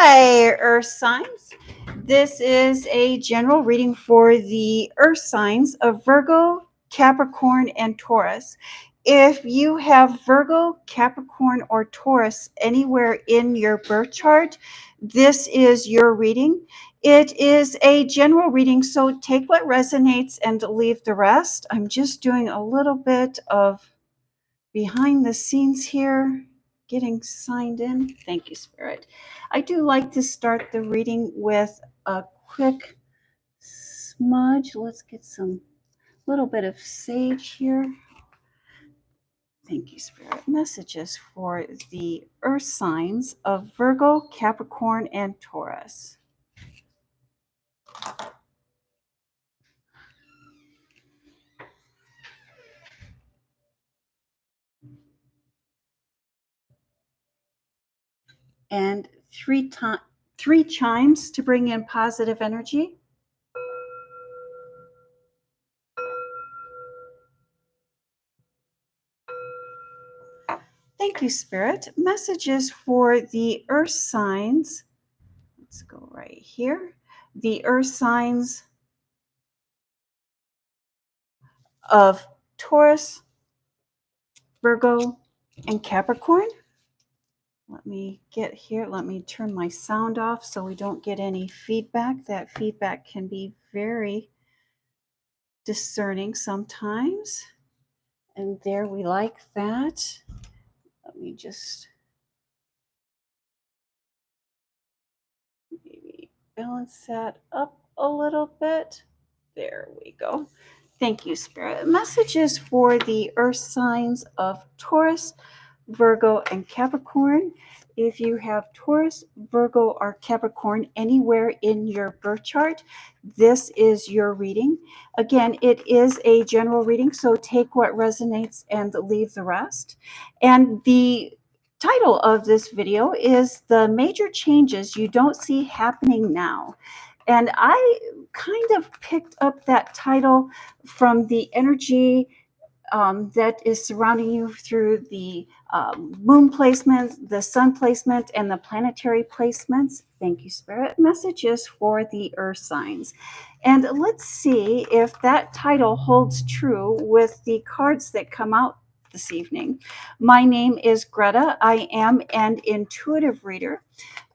Hi, Earth signs. This is a general reading for the Earth signs of Virgo, Capricorn, and Taurus. If you have Virgo, Capricorn, or Taurus anywhere in your birth chart, this is your reading. It is a general reading, so take what resonates and leave the rest. I'm just doing a little bit of behind the scenes here, getting signed in. Thank you, Spirit. I do like to start the reading with a quick smudge. Let's get some little bit of sage here. Thank you, Spirit. Messages for the earth signs of Virgo, Capricorn, and Taurus. And three chimes to bring in positive energy. Thank you, Spirit. Messages for the earth signs. Let's go right here. The earth signs of Taurus, Virgo, and Capricorn. Let me get here. Let me turn my sound off so we don't get any feedback. That feedback can be very discerning sometimes. And there, we like that. Let me just maybe balance that up a little bit. There we go. Thank you, Spirit. Messages for the earth signs of Taurus, Virgo, and Capricorn. If you have Taurus, Virgo, or Capricorn anywhere in your birth chart, this is your reading. Again, it is a general reading, so take what resonates and leave the rest. And the title of this video is The Major Changes You Don't See Happening Now. And I kind of picked up that title from the energy that is surrounding you through the moon placement, the sun placement, and the planetary placements. Thank you, Spirit. Messages for the earth signs. And let's see if that title holds true with the cards that come out this evening. My name is Greta. I am an intuitive reader.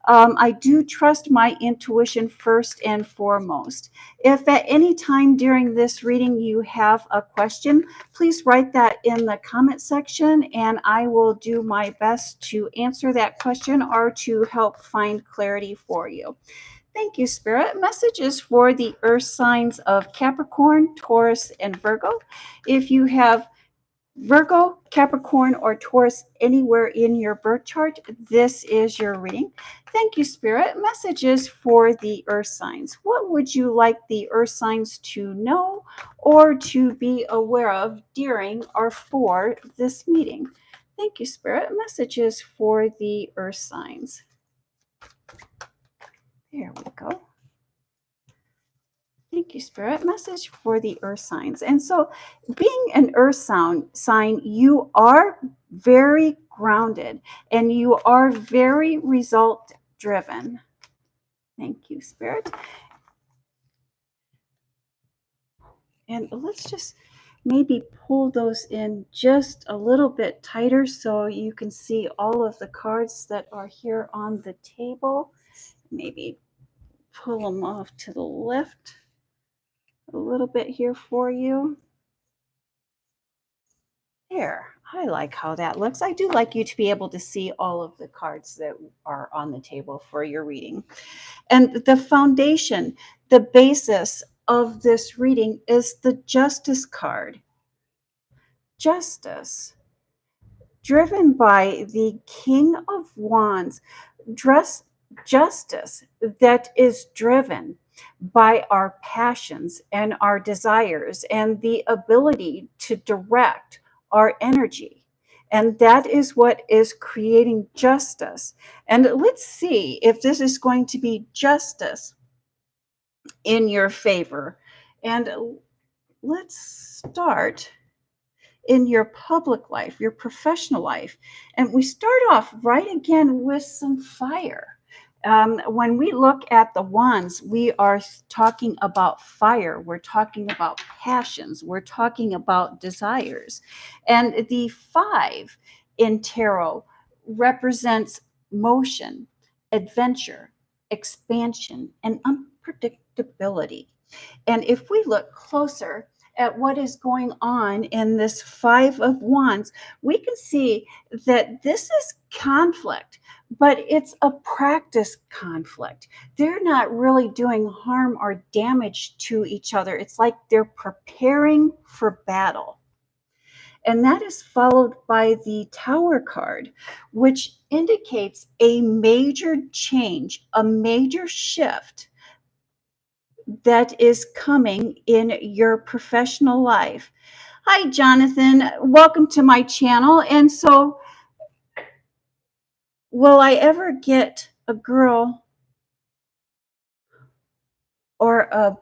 I do trust my intuition first and foremost. If at any time during this reading you have a question, please write that in the comment section and I will do my best to answer that question or to help find clarity for you. Thank you, Spirit. Messages for the earth signs of Capricorn, Taurus, and Virgo. If you have Virgo, Capricorn, or Taurus anywhere in your birth chart, this is your reading. Thank you, Spirit. Messages for the earth signs. What would you like the earth signs to know or to be aware of during or for this meeting? Thank you, Spirit. Messages for the earth signs. There we go. Thank you, Spirit. Message for the earth signs. And so being an earth sign, you are very grounded and you are very result driven. Thank you, Spirit. And let's just maybe pull those in just a little bit tighter so you can see all of the cards that are here on the table. Maybe pull them off to the left a little bit here for you. There, I like how that looks. I do like you to be able to see all of the cards that are on the table for your reading. And the foundation, the basis of this reading is the Justice card. Justice, driven by the King of Wands, justice that is driven by our passions and our desires and the ability to direct our energy. And that is what is creating justice. And let's see if this is going to be justice in your favor. And let's start in your public life, your professional life. And we start off right again with some fire. When we look at the wands, we are talking about fire. We're talking about passions. We're talking about desires. And the 5 in tarot represents motion, adventure, expansion, and unpredictability. And if we look closer at what is going on in this 5 of Wands, we can see that this is conflict, but it's a practice conflict. They're not really doing harm or damage to each other. It's like they're preparing for battle. And that is followed by the Tower card, which indicates a major change, a major shift that is coming in your professional life. Hi, Jonathan. Welcome to my channel. And so, will I ever get a girl or a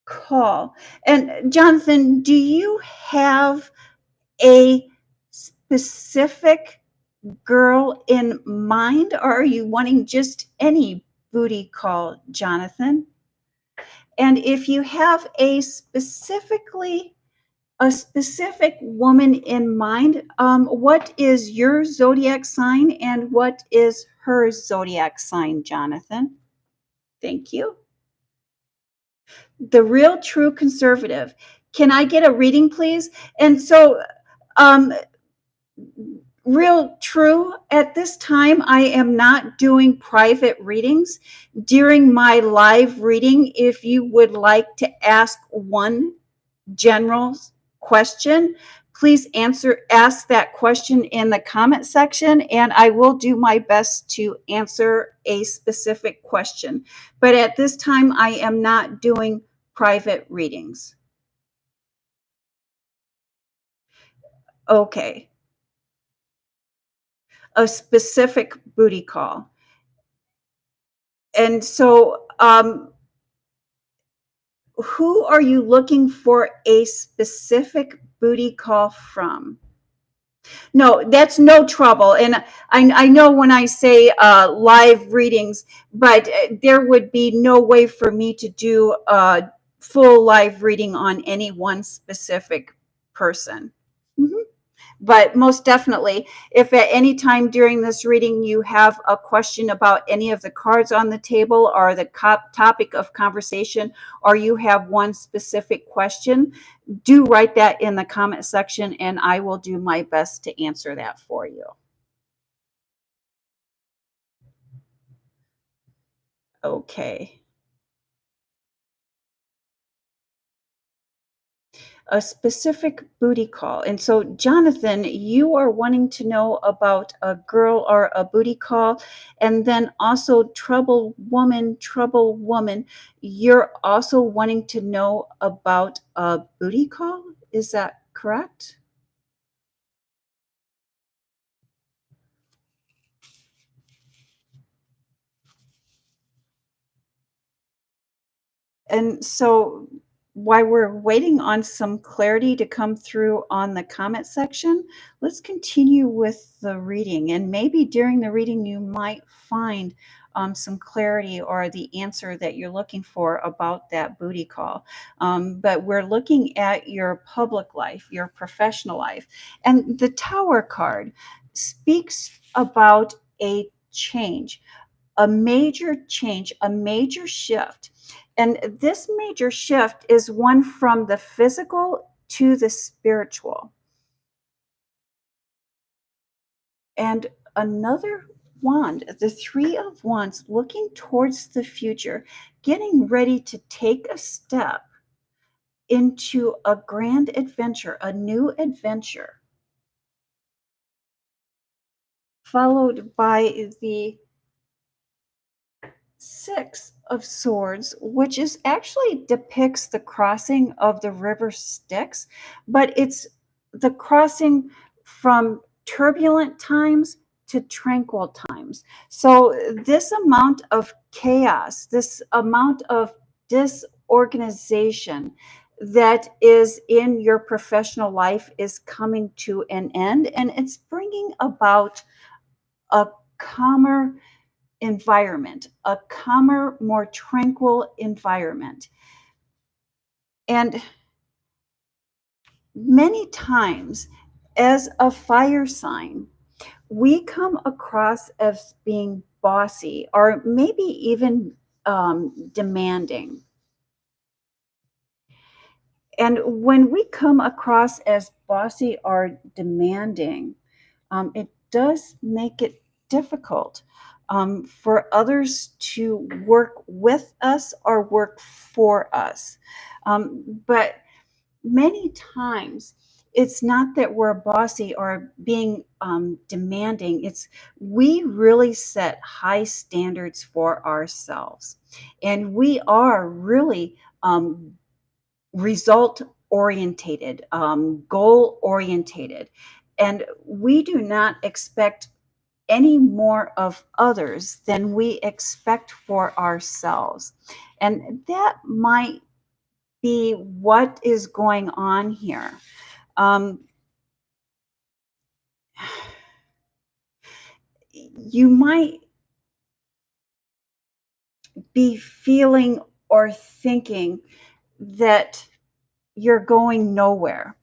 call? And, Jonathan, do you have a specific girl in mind, or are you wanting just any booty call, Jonathan? And if you have a specific woman in mind, what is your zodiac sign and what is her zodiac sign, Jonathan? Thank you. The real true conservative. Can I get a reading, please? And so, real true, at this time, I am not doing private readings. During my live reading, if you would like to ask one general question, please ask that question in the comment section, and I will do my best to answer a specific question. But at this time, I am not doing private readings. Okay. A specific booty call. And so, who are you looking for a specific booty call from? No, that's no trouble. And I know when I say live readings, but there would be no way for me to do a full live reading on any one specific person. Mhm. But most definitely, if at any time during this reading you have a question about any of the cards on the table or the topic of conversation, or you have one specific question, do write that in the comment section and I will do my best to answer that for you. Okay. A specific booty call. And so, Jonathan, you are wanting to know about a girl or a booty call, and then also trouble woman, trouble woman. You're also wanting to know about a booty call. Is that correct? And so, while we're waiting on some clarity to come through on the comment section, let's continue with the reading. And maybe during the reading, you might find some clarity or the answer that you're looking for about that booty call. But we're looking at your public life, your professional life. And the Tower card speaks about a change, a major change, a major shift. And this major shift is one from the physical to the spiritual. And another wand, the 3 of Wands, looking towards the future, getting ready to take a step into a grand adventure, a new adventure, followed by the 6 of Swords, which is actually depicts the crossing of the river Styx, but it's the crossing from turbulent times to tranquil times. So this amount of chaos, this amount of disorganization that is in your professional life is coming to an end, and it's bringing about a calmer environment, a calmer, more tranquil environment. And many times, as a fire sign, we come across as being bossy or maybe even demanding. And when we come across as bossy or demanding, it does make it difficult for others to work with us or work for us. But many times, it's not that we're bossy or being demanding. It's we really set high standards for ourselves. And we are really result orientated, goal orientated. And we do not expect any more of others than we expect for ourselves. And that might be what is going on here. You might be feeling or thinking that you're going nowhere,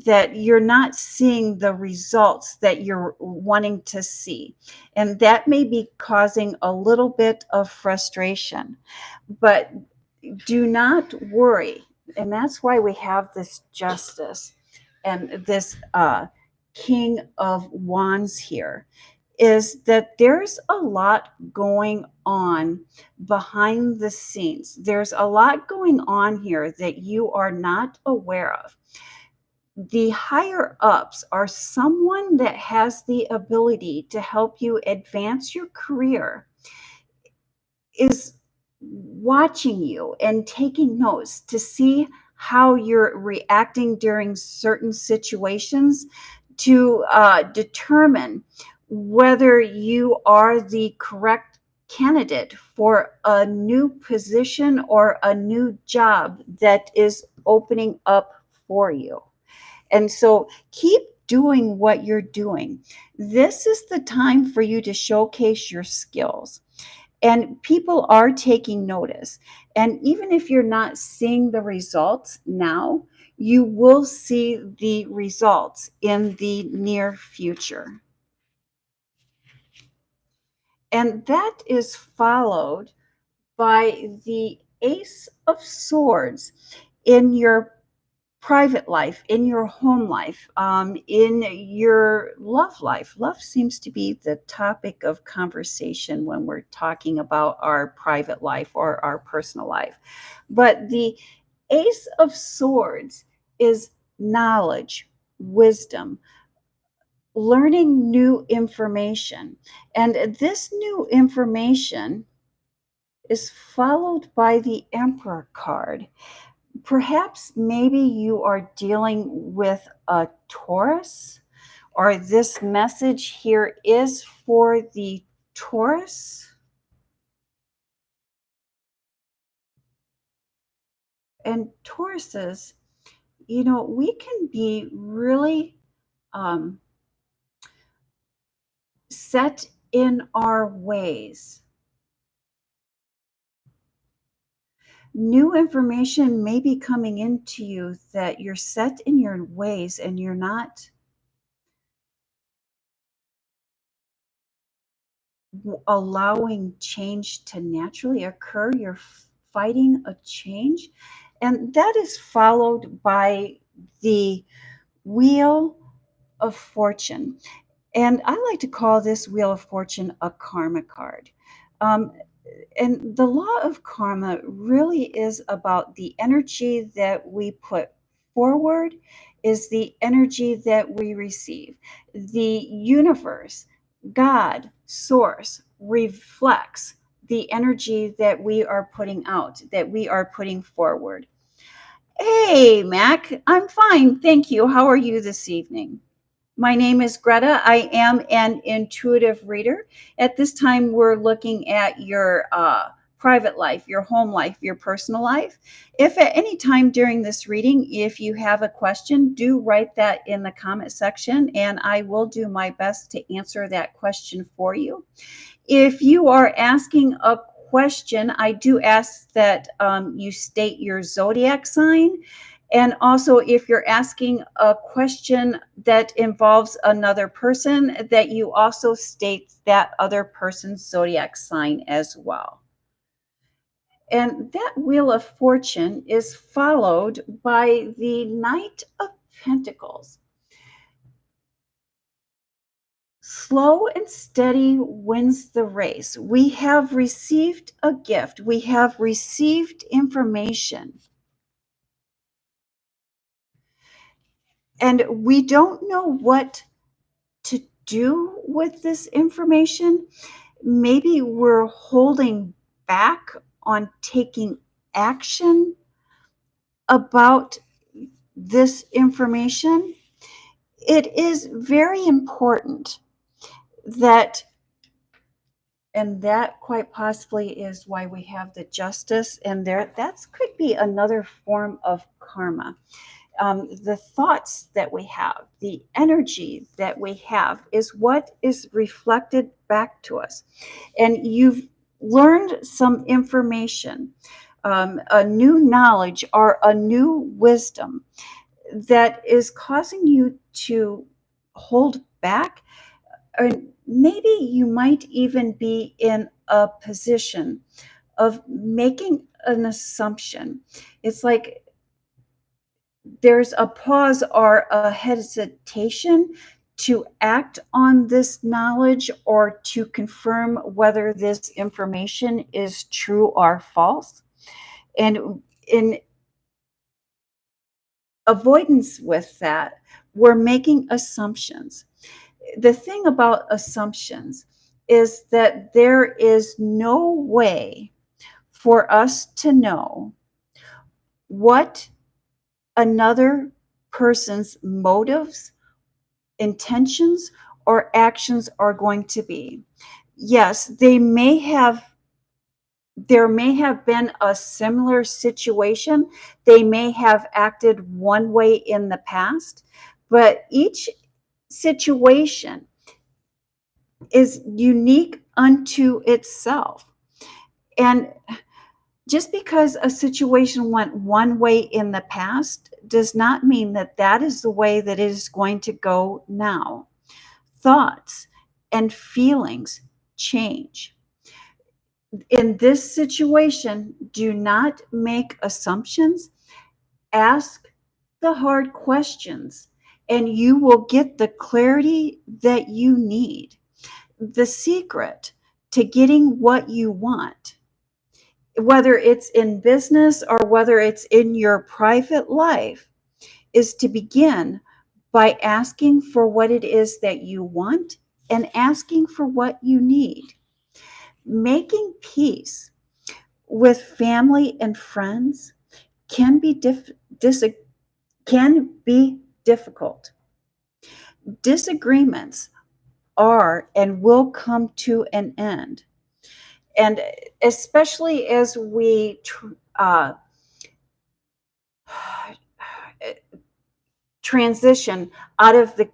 that you're not seeing the results that you're wanting to see. And that may be causing a little bit of frustration. But do not worry. And that's why we have this justice and this King of Wands here, is that there's a lot going on behind the scenes. There's a lot going on here that you are not aware of. The higher ups are someone that has the ability to help you advance your career, is watching you and taking notes to see how you're reacting during certain situations to determine whether you are the correct candidate for a new position or a new job that is opening up for you. And so keep doing what you're doing. This is the time for you to showcase your skills. And people are taking notice. And even if you're not seeing the results now, you will see the results in the near future. And that is followed by the Ace of Swords in your private life, in your home life, in your love life. Love seems to be the topic of conversation when we're talking about our private life or our personal life. But the Ace of Swords is knowledge, wisdom, learning new information. And this new information is followed by the Emperor card. Perhaps maybe you are dealing with a Taurus, or this message here is for the Taurus. And Tauruses, we can be really set in our ways. New information may be coming into you that you're set in your ways and you're not allowing change to naturally occur. You're fighting a change. And that is followed by the Wheel of Fortune. And I like to call this Wheel of Fortune a karma card. And the law of karma really is about the energy that we put forward is the energy that we receive. The universe, God, source, reflects the energy that we are putting out, that we are putting forward. Hey, Mac, I'm fine. Thank you. How are you this evening? My name is Greta. I am an intuitive reader. At this time, we're looking at your private life, your home life, your personal life. If at any time during this reading, if you have a question, do write that in the comment section, and I will do my best to answer that question for you. If you are asking a question, I do ask that you state your zodiac sign. And also, if you're asking a question that involves another person, that you also state that other person's zodiac sign as well. And that Wheel of Fortune is followed by the Knight of Pentacles. Slow and steady wins the race. We have received a gift. We have received information. And we don't know what to do with this information. Maybe we're holding back on taking action about this information. It is very important that, and that quite possibly is why we have the Justice, and there that could be another form of karma. The thoughts that we have, the energy that we have is what is reflected back to us. And you've learned some information, a new knowledge or a new wisdom that is causing you to hold back. Or maybe you might even be in a position of making an assumption. It's like there's a pause or a hesitation to act on this knowledge or to confirm whether this information is true or false. And in avoidance with that, we're making assumptions. The thing about assumptions is that there is no way for us to know what another person's motives, intentions, or actions are going to be. Yes, there may have been a similar situation. They may have acted one way in the past, but each situation is unique unto itself. And just because a situation went one way in the past does not mean that that is the way that it is going to go now. Thoughts and feelings change. In this situation, do not make assumptions. Ask the hard questions, and you will get the clarity that you need. The secret to getting what you want, whether it's in business or whether it's in your private life, is to begin by asking for what it is that you want and asking for what you need. Making peace with family and friends can be difficult. Disagreements are and will come to an end. And especially as we transition out of the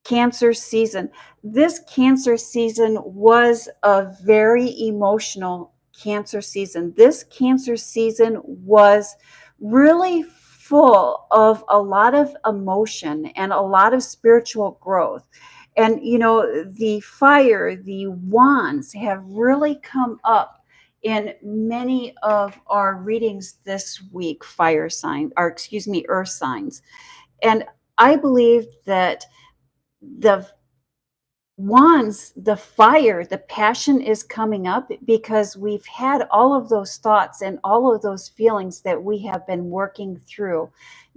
Cancer season. This Cancer season was a very emotional Cancer season. This Cancer season was really full of a lot of emotion and a lot of spiritual growth. And, you know, the fire, the wands have really come up in many of our readings this week, fire signs, or excuse me, earth signs. And I believe that the wands, the fire, the passion is coming up because we've had all of those thoughts and all of those feelings that we have been working through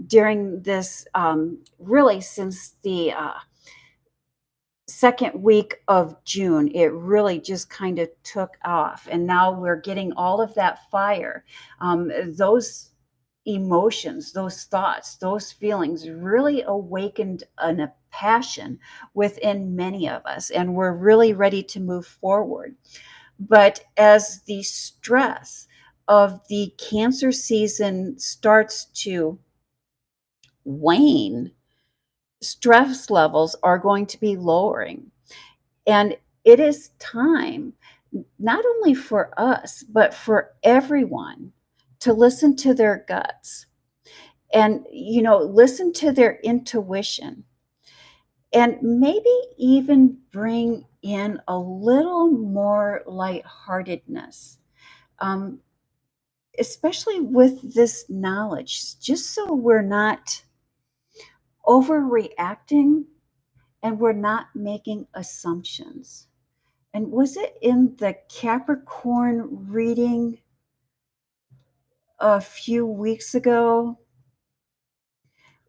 during this, really since the second week of June. It really just kind of took off. And now we're getting all of that fire. Those emotions, those thoughts, those feelings really awakened a passion within many of us, and we're really ready to move forward. But as the stress of the Cancer season starts to wane, stress levels are going to be lowering. And it is time, not only for us, but for everyone to listen to their guts and, listen to their intuition and maybe even bring in a little more lightheartedness, um, especially with this knowledge, just so we're not overreacting and we're not making assumptions. And was it in the Capricorn reading a few weeks ago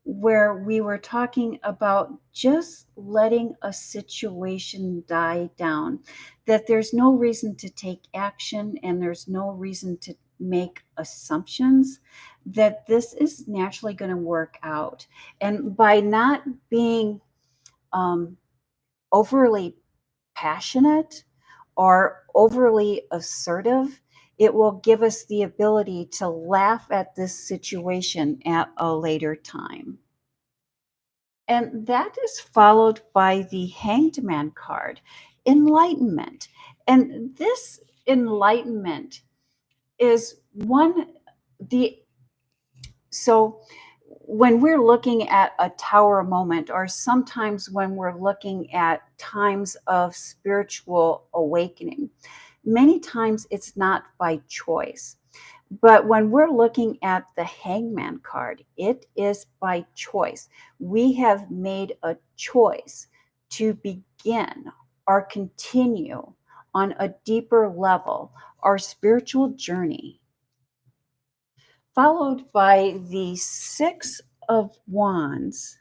where we were talking about just letting a situation die down, that there's no reason to take action and there's no reason to make assumptions, that this is naturally going to work out. And by not being um, overly passionate or overly assertive, it will give us the ability to laugh at this situation at a later time. And that is followed by the Hanged Man card, enlightenment. And this enlightenment is the so when we're looking at a tower moment, or sometimes when we're looking at times of spiritual awakening, many times it's not by choice. But when we're looking at the Hangman card, it is by choice. We have made a choice to begin or continue on a deeper level our spiritual journey, followed by the Six of Wands.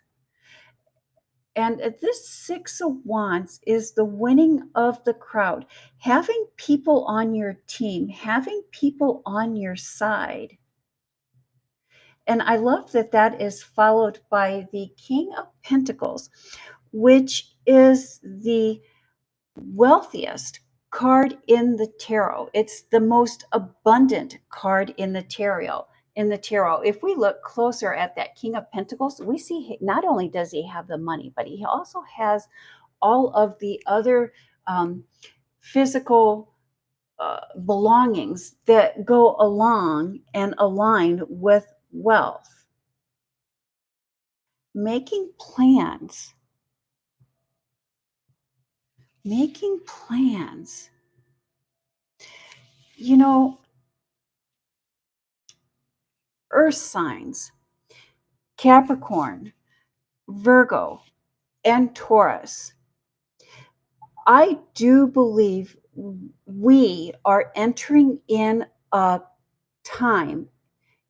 And this Six of Wands is the winning of the crowd, having people on your team, having people on your side. And I love that that is followed by the King of Pentacles, which is the wealthiest card in the tarot. It's the most abundant card in the tarot. If we look closer at that King of Pentacles, we see not only does he have the money, but he also has all of the other physical belongings that go along and align with wealth. Making plans. Making plans. You know, earth signs, Capricorn, Virgo, and Taurus. I do believe we are entering in a time,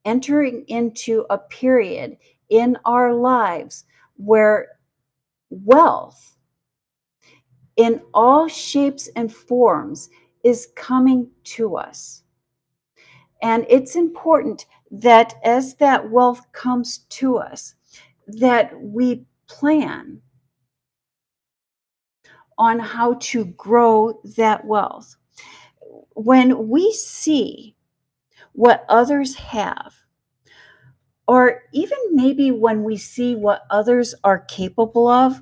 entering into a period in our lives where wealth in all shapes and forms is coming to us. And it's important that as that wealth comes to us, that we plan on how to grow that wealth. When we see what others have, or even maybe when we see what others are capable of,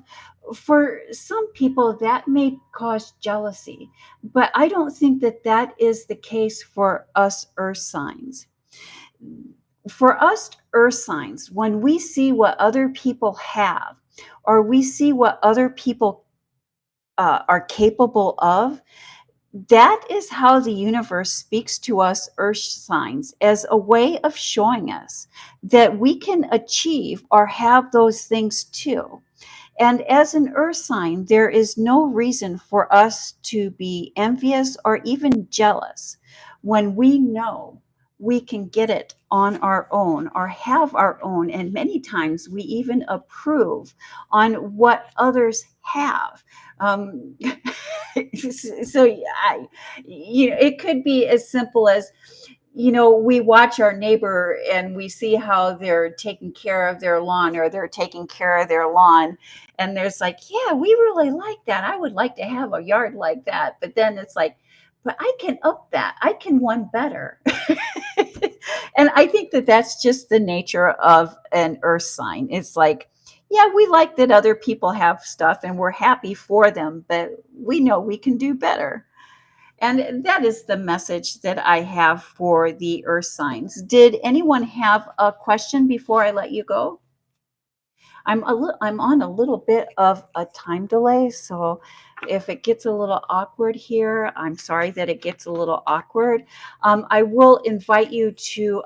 for some people that may cause jealousy, but I don't think that that is the case for us earth signs. For us earth signs, when we see what other people have, or we see what other people are capable of, that is how the universe speaks to us earth signs, as a way of showing us that we can achieve or have those things too. And as an earth sign, there is no reason for us to be envious or even jealous when we know we can get it on our own or have our own. And many times we even approve on what others have. Um, it could be as simple as, we watch our neighbor and we see how they're taking care of their lawn, or they're taking care of their lawn. And there's like, yeah, we really like that. I would like to have a yard like that. But then it's like, but I can up that. I can one better. And I think that that's just the nature of an earth sign. It's like, yeah, we like that other people have stuff and we're happy for them, but we know we can do better. And that is the message that I have for the earth signs. Did anyone have a question before I let you go? I'm on a little bit of a time delay, so if it gets a little awkward here, I'm sorry that it gets a little awkward. I will invite you to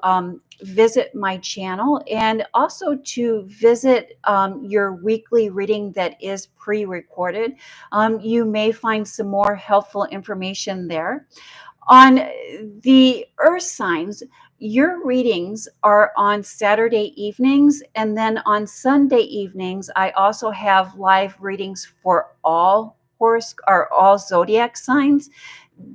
visit my channel and also to visit your weekly reading that is pre-recorded. You may find some more helpful information there. On the earth signs, your readings are on Saturday evenings, and then on Sunday evenings, I also have live readings for all all zodiac signs.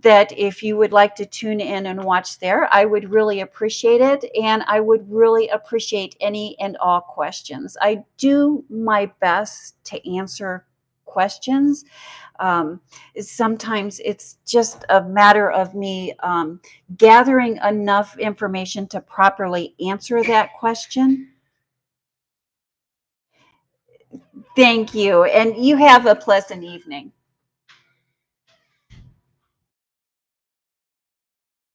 That if you would like to tune in and watch there, I would really appreciate it, and I would really appreciate any and all questions. I do my best to answer questions. um, Sometimes it's just a matter of me gathering enough information to properly answer that question. Thank you. And you have a pleasant evening.